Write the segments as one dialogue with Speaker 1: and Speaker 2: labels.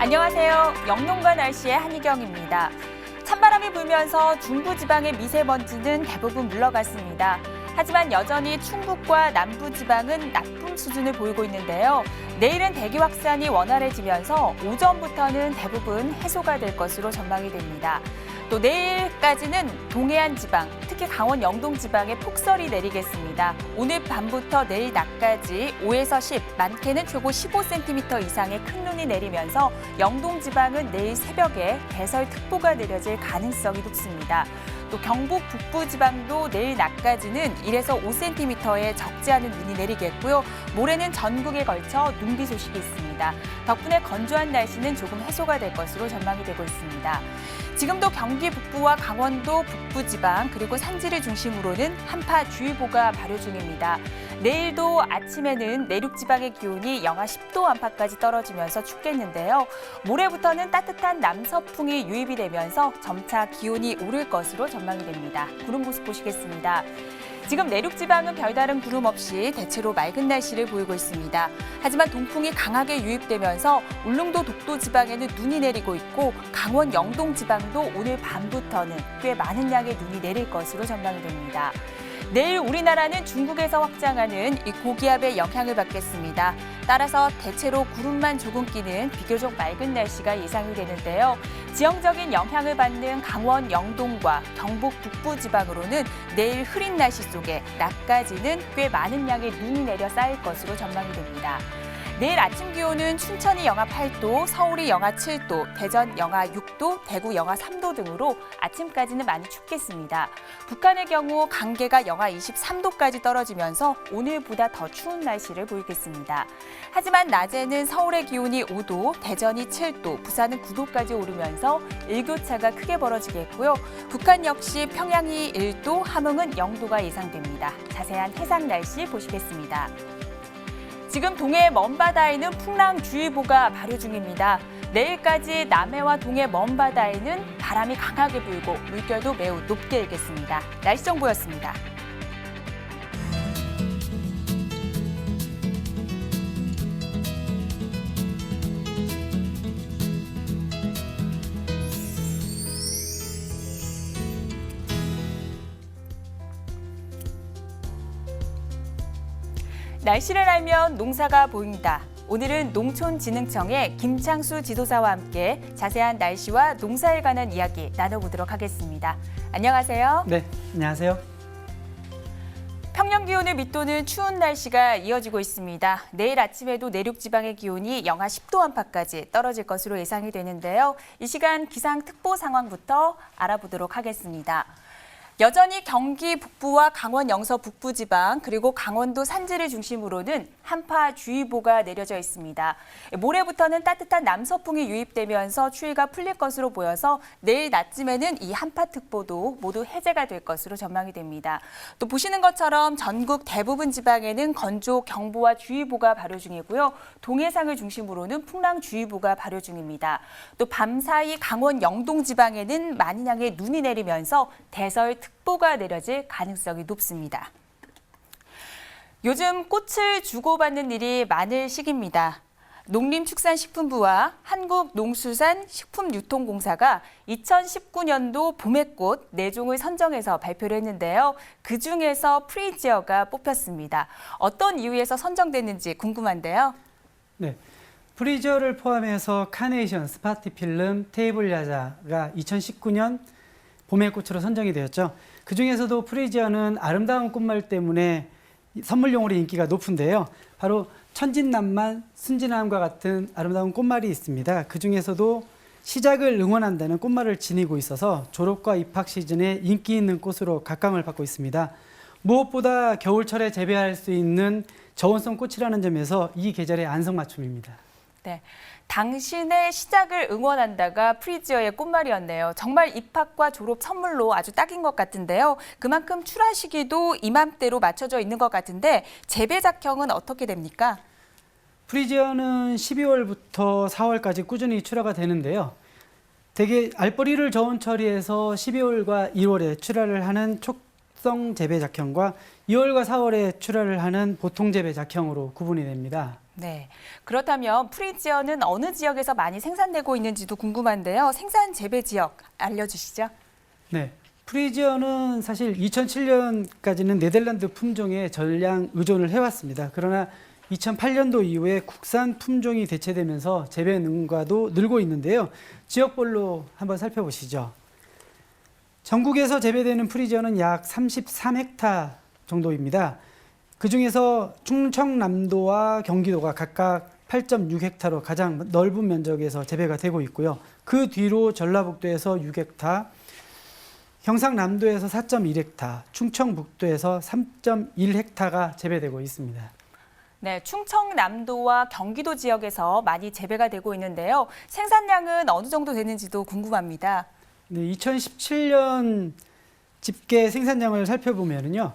Speaker 1: 안녕하세요. 영농과 날씨의 한희경입니다. 찬바람이 불면서 중부지방의 미세먼지는 대부분 물러갔습니다. 하지만 여전히 충북과 남부지방은 나쁨 수준을 보이고 있는데요. 내일은 대기 확산이 원활해지면서 오전부터는 대부분 해소가 될 것으로 전망이 됩니다. 또 내일까지는 동해안 지방, 특히 강원 영동 지방에 폭설이 내리겠습니다. 오늘 밤부터 내일 낮까지 5에서 10, 많게는 최고 15cm 이상의 큰 눈이 내리면서 영동 지방은 내일 새벽에 대설특보가 내려질 가능성이 높습니다. 또 경북 북부 지방도 내일 낮까지는 1에서 5cm의 적지 않은 눈이 내리겠고요. 모레는 전국에 걸쳐 눈비 소식이 있습니다. 덕분에 건조한 날씨는 조금 해소가 될 것으로 전망이 되고 있습니다. 지금도 경기 북부와 강원도 북부 지방 그리고 산지를 중심으로는 한파주의보가 발효 중입니다. 내일도 아침에는 내륙 지방의 기온이 영하 10도 안팎까지 떨어지면서 춥겠는데요. 모레부터는 따뜻한 남서풍이 유입이 되면서 점차 기온이 오를 것으로 전망이 됩니다. 구름 모습 보시겠습니다. 지금 내륙 지방은 별다른 구름 없이 대체로 맑은 날씨를 보이고 있습니다. 하지만 동풍이 강하게 유입되면서 울릉도 독도 지방에는 눈이 내리고 있고 강원 영동 지방도 오늘 밤부터는 꽤 많은 양의 눈이 내릴 것으로 전망이 됩니다. 내일 우리나라는 중국에서 확장하는 이 고기압의 영향을 받겠습니다. 따라서 대체로 구름만 조금 끼는 비교적 맑은 날씨가 예상이 되는데요. 지형적인 영향을 받는 강원 영동과 경북 북부 지방으로는 내일 흐린 날씨 속에 낮까지는 꽤 많은 양의 눈이 내려 쌓일 것으로 전망이 됩니다. 내일 아침 기온은 춘천이 영하 8도, 서울이 영하 7도, 대전 영하 6도, 대구 영하 3도 등으로 아침까지는 많이 춥겠습니다. 북한의 경우 강계가 영하 23도까지 떨어지면서 오늘보다 더 추운 날씨를 보이겠습니다. 하지만 낮에는 서울의 기온이 5도, 대전이 7도, 부산은 9도까지 오르면서 일교차가 크게 벌어지겠고요. 북한 역시 평양이 1도, 함흥은 0도가 예상됩니다. 자세한 해상 날씨 보시겠습니다. 지금 동해 먼바다에는 풍랑주의보가 발효 중입니다. 내일까지 남해와 동해 먼바다에는 바람이 강하게 불고 물결도 매우 높게 일겠습니다. 날씨 정보였습니다. 날씨를 알면 농사가 보인다. 오늘은 농촌진흥청의 김창수 지도사와 함께 자세한 날씨와 농사에 관한 이야기 나눠보도록 하겠습니다. 안녕하세요.
Speaker 2: 네, 안녕하세요.
Speaker 1: 평년 기온을 밑도는 추운 날씨가 이어지고 있습니다. 내일 아침에도 내륙 지방의 기온이 영하 10도 안팎까지 떨어질 것으로 예상이 되는데요. 이 시간 기상특보 상황부터 알아보도록 하겠습니다. 여전히 경기 북부와 강원 영서 북부 지방 그리고 강원도 산지를 중심으로는 한파주의보가 내려져 있습니다. 모레부터는 따뜻한 남서풍이 유입되면서 추위가 풀릴 것으로 보여서 내일 낮쯤에는 이 한파특보도 모두 해제가 될 것으로 전망이 됩니다. 또 보시는 것처럼 전국 대부분 지방에는 건조 경보와 주의보가 발효 중이고요. 동해상을 중심으로는 풍랑주의보가 발효 중입니다. 또 밤사이 강원 영동 지방에는 많은 양의 눈이 내리면서 대설특보가 내려질 가능성이 높습니다. 요즘 꽃을 주고받는 일이 많을 시기입니다. 농림축산식품부와 한국농수산식품유통공사가 2019년도 봄의꽃 4종을 선정해서 발표를 했는데요. 그중에서 프리지어가 뽑혔습니다. 어떤 이유에서 선정됐는지 궁금한데요.
Speaker 2: 네, 프리지어를 포함해서 카네이션, 스파티필름, 테이블야자가 2019년 봄의 꽃으로 선정이 되었죠. 그중에서도 프리지어는 아름다운 꽃말 때문에 선물용으로 인기가 높은데요. 바로 천진난만, 순진함과 같은 아름다운 꽃말이 있습니다. 그중에서도 시작을 응원한다는 꽃말을 지니고 있어서 졸업과 입학 시즌에 인기 있는 꽃으로 각광을 받고 있습니다. 무엇보다 겨울철에 재배할 수 있는 저온성 꽃이라는 점에서 이 계절의 안성맞춤입니다.
Speaker 1: 네, 당신의 시작을 응원한다가 프리지어의 꽃말이었네요. 정말 입학과 졸업 선물로 아주 딱인 것 같은데요. 그만큼 출하 시기도 이맘때로 맞춰져 있는 것 같은데 재배 작형은 어떻게 됩니까?
Speaker 2: 프리지어는 12월부터 4월까지 꾸준히 출하가 되는데요. 대개 알뿌리를 저온 처리해서 12월과 2월에 출하를 하는 합성 재배 작형과 2월과 4월에 출하를 하는 보통 재배 작형으로 구분이 됩니다.
Speaker 1: 네. 그렇다면 프리지어는 어느 지역에서 많이 생산되고 있는지도 궁금한데요. 생산 재배 지역 알려주시죠.
Speaker 2: 네. 프리지어는 사실 2007년까지는 네덜란드 품종에 전량 의존을 해왔습니다. 그러나 2008년도 이후에 국산 품종이 대체되면서 재배 능가도 늘고 있는데요. 지역별로 한번 살펴보시죠. 전국에서 재배되는 프리지어는 약 33헥타 정도입니다. 그중에서 충청남도와 경기도가 각각 8.6헥타로 가장 넓은 면적에서 재배가 되고 있고요. 그 뒤로 전라북도에서 6헥타, 경상남도에서 4.1헥타, 충청북도에서 3.1헥타가 재배되고 있습니다.
Speaker 1: 네, 충청남도와 경기도 지역에서 많이 재배가 되고 있는데요. 생산량은 어느 정도 되는지도 궁금합니다.
Speaker 2: 네, 2017년 집계 생산량을 살펴보면요.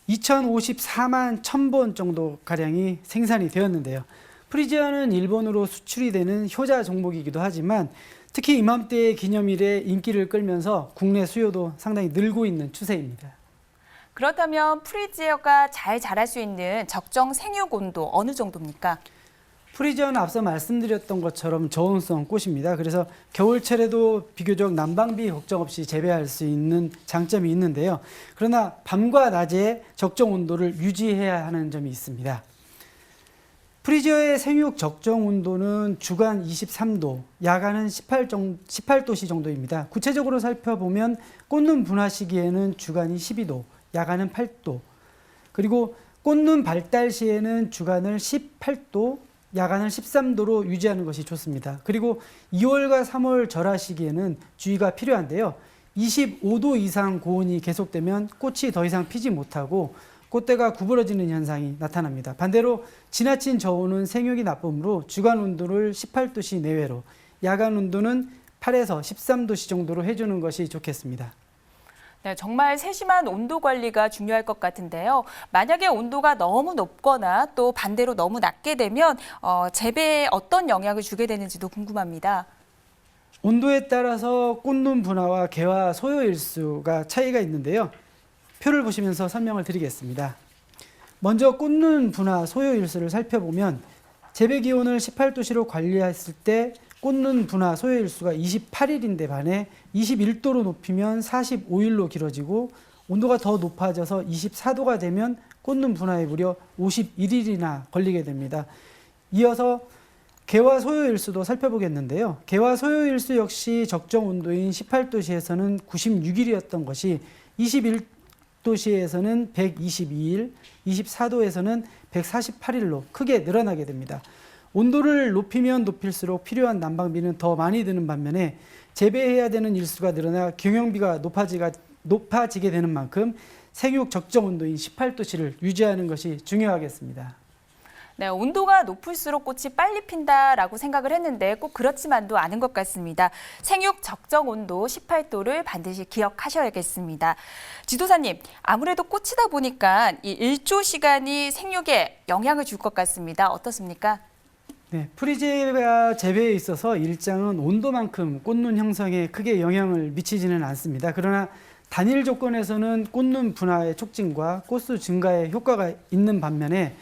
Speaker 2: 2,054만 1,000본 정도 가량이 생산이 되었는데요. 프리지어는 일본으로 수출이 되는 효자 종목이기도 하지만 특히 이맘때의 기념일에 인기를 끌면서 국내 수요도 상당히 늘고 있는 추세입니다.
Speaker 1: 그렇다면 프리지어가 잘 자랄 수 있는 적정 생육 온도 어느 정도입니까?
Speaker 2: 프리지어는 앞서 말씀드렸던 것처럼 저온성 꽃입니다. 그래서 겨울철에도 비교적 난방비 걱정 없이 재배할 수 있는 장점이 있는데요. 그러나 밤과 낮에 적정 온도를 유지해야 하는 점이 있습니다. 프리지어의 생육 적정 온도는 주간 23도, 야간은 18도씨 정도입니다. 구체적으로 살펴보면 꽃눈 분화 시기에는 주간이 12도, 야간은 8도, 그리고 꽃눈 발달 시에는 주간을 18도, 야간을 13도로 유지하는 것이 좋습니다. 그리고 2월과 3월 절하 시기에는 주의가 필요한데요. 25도 이상 고온이 계속되면 꽃이 더 이상 피지 못하고 꽃대가 구부러지는 현상이 나타납니다. 반대로 지나친 저온은 생육이 나쁨으로 주간 온도를 18도씨 내외로, 야간 온도는 8에서 13도씨 정도로 해주는 것이 좋겠습니다.
Speaker 1: 네, 정말 세심한 온도 관리가 중요할 것 같은데요. 만약에 온도가 너무 높거나 또 반대로 너무 낮게 되면 재배에 어떤 영향을 주게 되는지도 궁금합니다.
Speaker 2: 온도에 따라서 꽃눈 분화와 개화 소요일수가 차이가 있는데요. 표를 보시면서 설명을 드리겠습니다. 먼저 꽃눈 분화 소요일수를 살펴보면 재배 기온을 18도씨로 관리했을 때 꽃눈 분화 소요일수가 28일인데 반해 21도로 높이면 45일로 길어지고 온도가 더 높아져서 24도가 되면 꽃눈 분화에 무려 51일이나 걸리게 됩니다. 이어서 개화 소요일수도 살펴보겠는데요. 개화 소요일수 역시 적정 온도인 18도씨에서는 96일이었던 것이 21도씨에서는 122일, 24도에서는 148일로 크게 늘어나게 됩니다. 온도를 높이면 높일수록 필요한 난방비는 더 많이 드는 반면에 재배해야 되는 일수가 늘어나 경영비가 높아지게 되는 만큼 생육 적정 온도인 18도씨를 유지하는 것이 중요하겠습니다.
Speaker 1: 네, 온도가 높을수록 꽃이 빨리 핀다라고 생각을 했는데 꼭 그렇지만도 않은 것 같습니다. 생육 적정 온도 18도를 반드시 기억하셔야겠습니다. 지도사님, 아무래도 꽃이다 보니까 이 일조 시간이 생육에 영향을 줄 것 같습니다. 어떻습니까?
Speaker 2: 네, 프리지어 재배에 있어서 일장은 온도만큼 꽃눈 형성에 크게 영향을 미치지는 않습니다. 그러나 단일 조건에서는 꽃눈 분화의 촉진과 꽃수 증가에 효과가 있는 반면에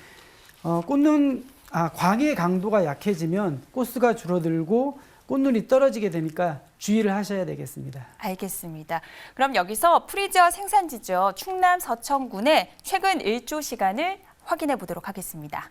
Speaker 2: 광의 강도가 약해지면 꽃수가 줄어들고 꽃눈이 떨어지게 되니까 주의를 하셔야 되겠습니다.
Speaker 1: 알겠습니다. 그럼 여기서 프리지어 생산지죠. 충남 서천군의 최근 일조 시간을 확인해 보도록 하겠습니다.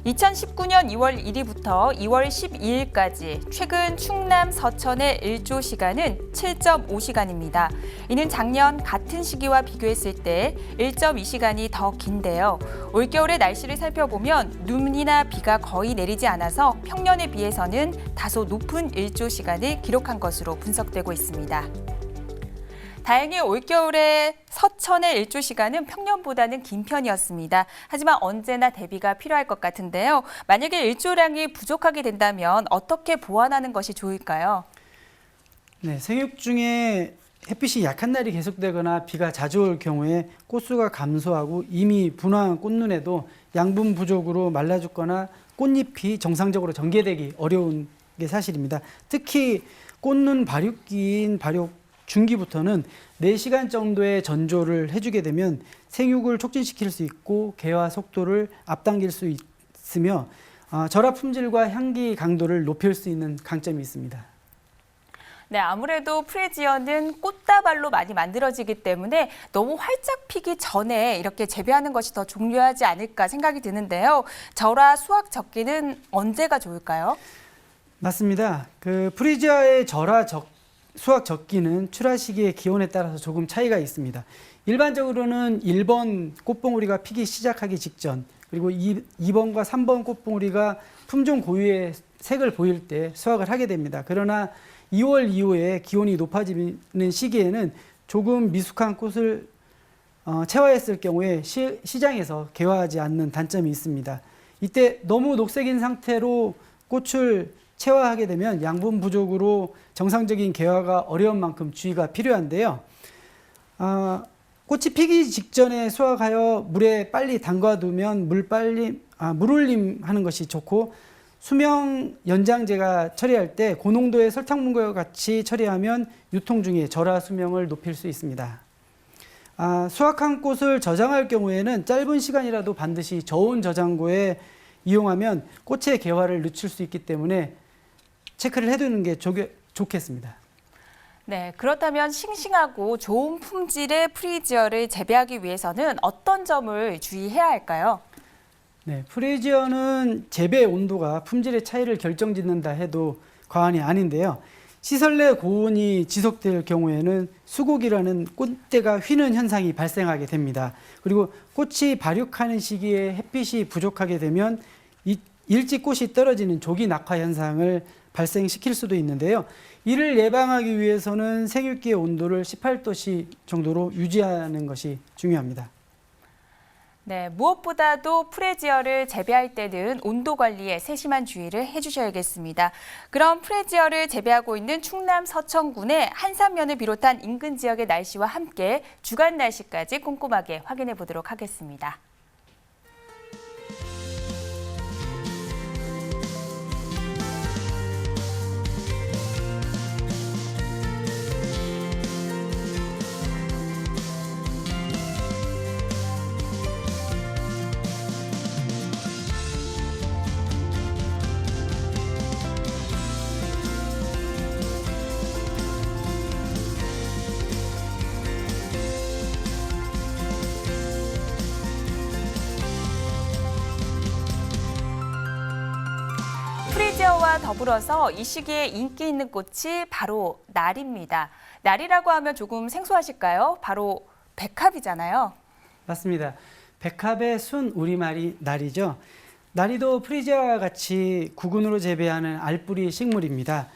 Speaker 1: 2019년 2월 1일부터 2월 12일까지 최근 충남 서천의 일조 시간은 7.5시간입니다. 이는 작년 같은 시기와 비교했을 때 1.2시간이 더 긴데요. 올겨울의 날씨를 살펴보면 눈이나 비가 거의 내리지 않아서 평년에 비해서는 다소 높은 일조 시간을 기록한 것으로 분석되고 있습니다. 다행히 올겨울에 서천의 일조 시간은 평년보다는 긴 편이었습니다. 하지만 언제나 대비가 필요할 것 같은데요. 만약에 일조량이 부족하게 된다면 어떻게 보완하는 것이 좋을까요?
Speaker 2: 네, 생육 중에 햇빛이 약한 날이 계속되거나 비가 자주 올 경우에 꽃수가 감소하고 이미 분화한 꽃눈에도 양분 부족으로 말라 죽거나 꽃잎이 정상적으로 전개되기 어려운 게 사실입니다. 특히 꽃눈 발육기인 발육 중기부터는 4시간 정도의 전조를 해주게 되면 생육을 촉진시킬 수 있고 개화 속도를 앞당길 수 있으며 절화 품질과 향기 강도를 높일 수 있는 강점이 있습니다.
Speaker 1: 네, 아무래도 프리지어는 꽃다발로 많이 만들어지기 때문에 너무 활짝 피기 전에 이렇게 재배하는 것이 더 중요하지 않을까 생각이 드는데요. 절화 수확 적기는 언제가 좋을까요?
Speaker 2: 맞습니다. 그 프리지어의 수확 적기는 출하 시기의 기온에 따라서 조금 차이가 있습니다. 일반적으로는 1번 꽃봉오리가 피기 시작하기 직전, 그리고 2번과 3번 꽃봉오리가 품종 고유의 색을 보일 때 수확을 하게 됩니다. 그러나 2월 이후에 기온이 높아지는 시기에는 조금 미숙한 꽃을 채화했을 경우에 시장에서 개화하지 않는 단점이 있습니다. 이때 너무 녹색인 상태로 꽃을 채화하게 되면 양분 부족으로 정상적인 개화가 어려운 만큼 주의가 필요한데요. 꽃이 피기 직전에 수확하여 물에 빨리 담가두면 물올림 하는 것이 좋고, 수명 연장제가 처리할 때 고농도의 설탕물과 같이 처리하면 유통 중에 절화 수명을 높일 수 있습니다. 수확한 꽃을 저장할 경우에는 짧은 시간이라도 반드시 저온 저장고에 이용하면 꽃의 개화를 늦출 수 있기 때문에 체크를 해두는 게 좋겠습니다.
Speaker 1: 네, 그렇다면 싱싱하고 좋은 품질의 프리지어를 재배하기 위해서는 어떤 점을 주의해야 할까요?
Speaker 2: 네, 프리지어는 재배 온도가 품질의 차이를 결정짓는다 해도 과언이 아닌데요. 시설 내 고온이 지속될 경우에는 수국이라는 꽃대가 휘는 현상이 발생하게 됩니다. 그리고 꽃이 발육하는 시기에 햇빛이 부족하게 되면 일찍 꽃이 떨어지는 조기 낙화 현상을 발생시킬 수도 있는데요. 이를 예방하기 위해서는 생육기의 온도를 18도씨 정도로 유지하는 것이 중요합니다.
Speaker 1: 네, 무엇보다도 프레지어를 재배할 때는 온도 관리에 세심한 주의를 해주셔야겠습니다. 그럼 프레지어를 재배하고 있는 충남 서천군의 한산면을 비롯한 인근 지역의 날씨와 함께 주간 날씨까지 꼼꼼하게 확인해 보도록 하겠습니다. 프리지어와 더불어서 이 시기에 인기 있는 꽃이 바로 나리입니다. 나리라고 하면 조금 생소하실까요? 바로 백합이잖아요.
Speaker 2: 맞습니다. 백합의 순 우리말이 나리죠. 나리도 프리지어와 같이 구근으로 재배하는 알뿌리 식물입니다.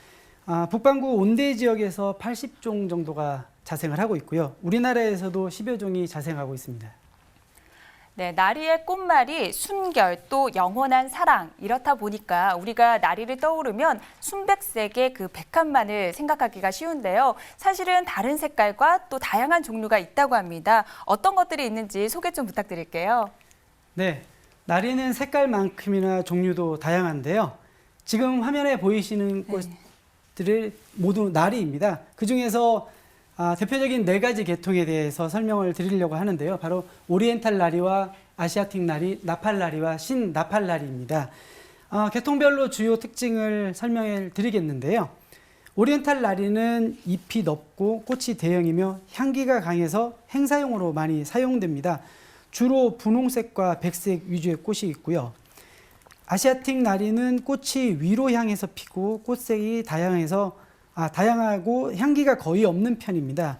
Speaker 2: 북반구 온대 지역에서 80종 정도가 자생을 하고 있고요. 우리나라에서도 10여 종이 자생하고 있습니다.
Speaker 1: 네, 나리의 꽃말이 순결 또 영원한 사랑 이렇다 보니까 우리가 나리를 떠오르면 순백색의 그 백합만을 생각하기가 쉬운데요. 사실은 다른 색깔과 또 다양한 종류가 있다고 합니다. 어떤 것들이 있는지 소개 좀 부탁드릴게요.
Speaker 2: 네, 나리는 색깔만큼이나 종류도 다양한데요. 지금 화면에 보이시는 꽃들이 모두 나리입니다. 그중에서 대표적인 4가지 계통에 대해서 설명을 드리려고 하는데요. 바로 오리엔탈 나리와 아시아틱 나리, 나팔 나리와 신 나팔 나리입니다. 계통별로 주요 특징을 설명해 드리겠는데요. 오리엔탈 나리는 잎이 넓고 꽃이 대형이며 향기가 강해서 행사용으로 많이 사용됩니다. 주로 분홍색과 백색 위주의 꽃이 있고요. 아시아틱 나리는 꽃이 위로 향해서 피고 꽃색이 다양하고 향기가 거의 없는 편입니다.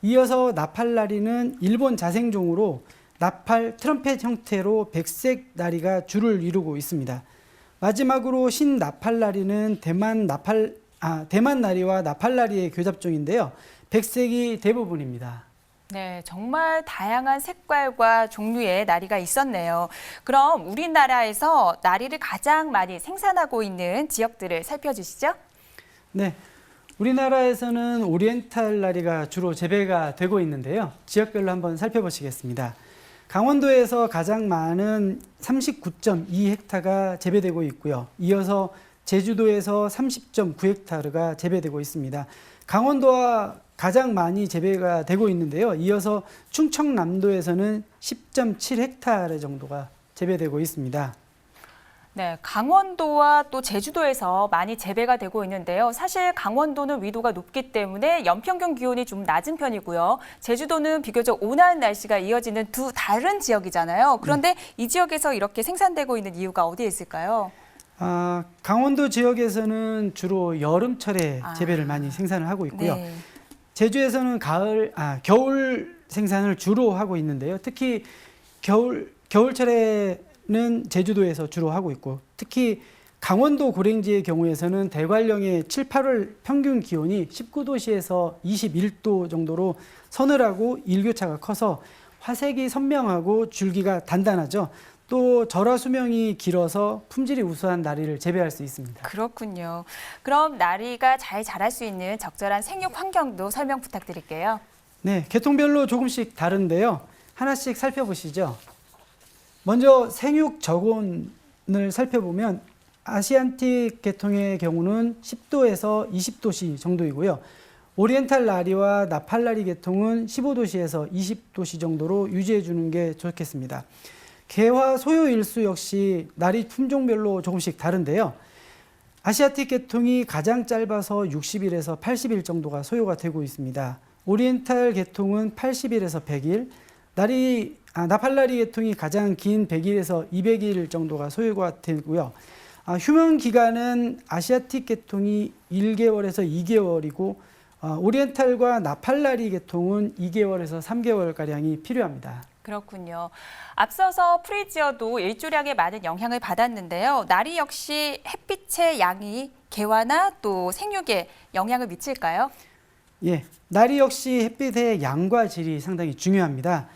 Speaker 2: 이어서 나팔 나리는 일본 자생종으로 나팔 트럼펫 형태로 백색 나리가 주를 이루고 있습니다. 마지막으로 신 나팔 나리는 대만 나리와 나팔 나리의 교잡종인데요. 백색이 대부분입니다.
Speaker 1: 네, 정말 다양한 색깔과 종류의 나리가 있었네요. 그럼 우리나라에서 나리를 가장 많이 생산하고 있는 지역들을 살펴주시죠.
Speaker 2: 네, 우리나라에서는 오리엔탈 나리가 주로 재배가 되고 있는데요. 지역별로 한번 살펴보시겠습니다. 강원도에서 가장 많은 39.2헥타가 재배되고 있고요. 이어서 제주도에서 30.9헥타르가 재배되고 있습니다. 강원도와 가장 많이 재배가 되고 있는데요. 이어서 충청남도에서는 10.7헥타르 정도가 재배되고 있습니다.
Speaker 1: 네, 강원도와 또 제주도에서 많이 재배가 되고 있는데요. 사실 강원도는 위도가 높기 때문에 연평균 기온이 좀 낮은 편이고요. 제주도는 비교적 온화한 날씨가 이어지는 두 다른 지역이잖아요. 그런데 이 지역에서 이렇게 생산되고 있는 이유가 어디에 있을까요?
Speaker 2: 강원도 지역에서는 주로 여름철에 재배를 많이 생산을 하고 있고요.
Speaker 1: 네.
Speaker 2: 제주에서는 겨울 생산을 주로 하고 있는데요. 특히 겨울철에는 제주도에서 주로 하고 있고, 특히 강원도 고랭지의 경우에서는 대관령의 7, 8월 평균 기온이 19도씨에서 21도 정도로 서늘하고 일교차가 커서 화색이 선명하고 줄기가 단단하죠. 또 절화 수명이 길어서 품질이 우수한 나리를 재배할 수 있습니다.
Speaker 1: 그렇군요. 그럼 나리가 잘 자랄 수 있는 적절한 생육 환경도 설명 부탁드릴게요.
Speaker 2: 네, 계통별로 조금씩 다른데요. 하나씩 살펴보시죠. 먼저 생육 적온을 살펴보면 아시안틱 계통의 경우는 10도에서 20도씨 정도이고요. 오리엔탈 나리와 나팔나리 계통은 15도씨에서 20도씨 정도로 유지해 주는 게 좋겠습니다. 개화 소요 일수 역시 나리 품종별로 조금씩 다른데요. 아시아틱 계통이 가장 짧아서 60일에서 80일 정도가 소요가 되고 있습니다. 오리엔탈 계통은 80일에서 100일, 나팔나리 계통이 가장 긴 100일에서 200일 정도가 소요가 되고요. 휴면 기간은 아시아틱 계통이 1개월에서 2개월이고 오리엔탈과 나팔나리 계통은 2개월에서 3개월가량이 필요합니다.
Speaker 1: 그렇군요. 앞서서 프리지어도 일조량에 많은 영향을 받았는데요. 나리 역시 햇빛의 양이 개화나 또 생육에 영향을 미칠까요?
Speaker 2: 예, 나리 역시 햇빛의 양과 질이 상당히 중요합니다.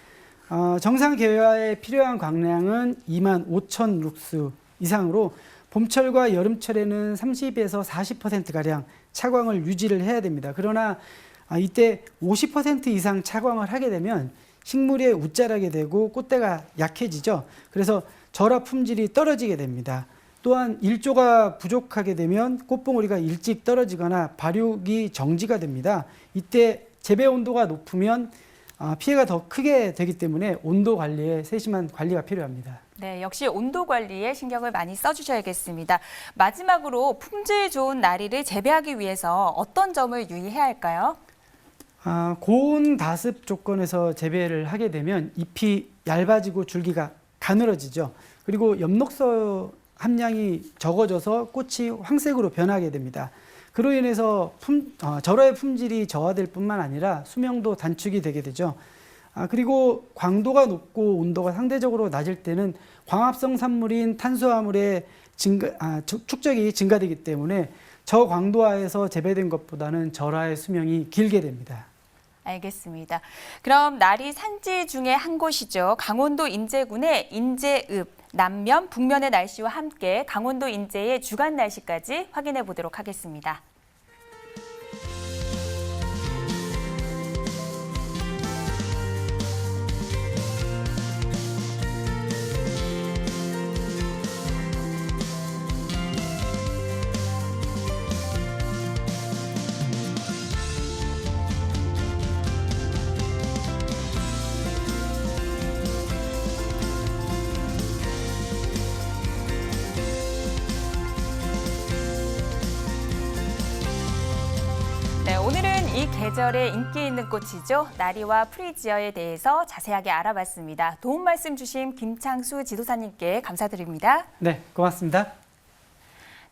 Speaker 2: 정상 개화에 필요한 광량은 25,000 룩스 이상으로 봄철과 여름철에는 30에서 40%가량 차광을 유지를 해야 됩니다. 그러나 이때 50% 이상 차광을 하게 되면 식물이 웃자라게 되고 꽃대가 약해지죠. 그래서 절화 품질이 떨어지게 됩니다. 또한 일조가 부족하게 되면 꽃봉오리가 일찍 떨어지거나 발육이 정지가 됩니다. 이때 재배 온도가 높으면 피해가 더 크게 되기 때문에 온도 관리에 세심한 관리가 필요합니다.
Speaker 1: 네, 역시 온도 관리에 신경을 많이 써주셔야겠습니다. 마지막으로 품질 좋은 나리를 재배하기 위해서 어떤 점을 유의해야 할까요?
Speaker 2: 고온 다습 조건에서 재배를 하게 되면 잎이 얇아지고 줄기가 가늘어지죠. 그리고 엽록소 함량이 적어져서 꽃이 황색으로 변하게 됩니다. 그로 인해서 절화의 품질이 저하될 뿐만 아니라 수명도 단축이 되게 되죠. 그리고 광도가 높고 온도가 상대적으로 낮을 때는 광합성 산물인 탄수화물의 축적이 증가되기 때문에 저광도하에서 재배된 것보다는 절화의 수명이 길게 됩니다.
Speaker 1: 알겠습니다. 그럼 나리 산지 중에 한 곳이죠. 강원도 인제군의 인제읍, 남면, 북면의 날씨와 함께 강원도 인제의 주간 날씨까지 확인해 보도록 하겠습니다. 네, 오늘은 이 계절에 인기 있는 꽃이죠. 나리와 프리지어에 대해서 자세하게 알아봤습니다. 도움 말씀 주신 김창수 지도사님께 감사드립니다.
Speaker 2: 네, 고맙습니다.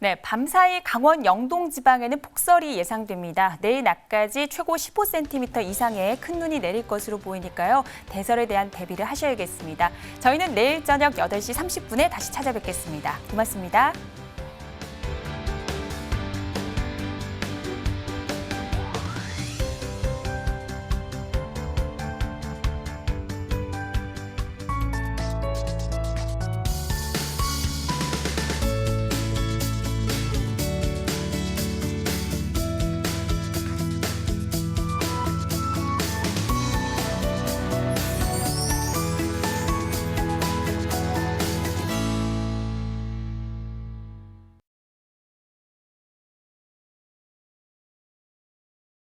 Speaker 1: 네, 밤사이 강원 영동 지방에는 폭설이 예상됩니다. 내일 낮까지 최고 15cm 이상의 큰 눈이 내릴 것으로 보이니까요. 대설에 대한 대비를 하셔야겠습니다. 저희는 내일 저녁 8시 30분에 다시 찾아뵙겠습니다. 고맙습니다.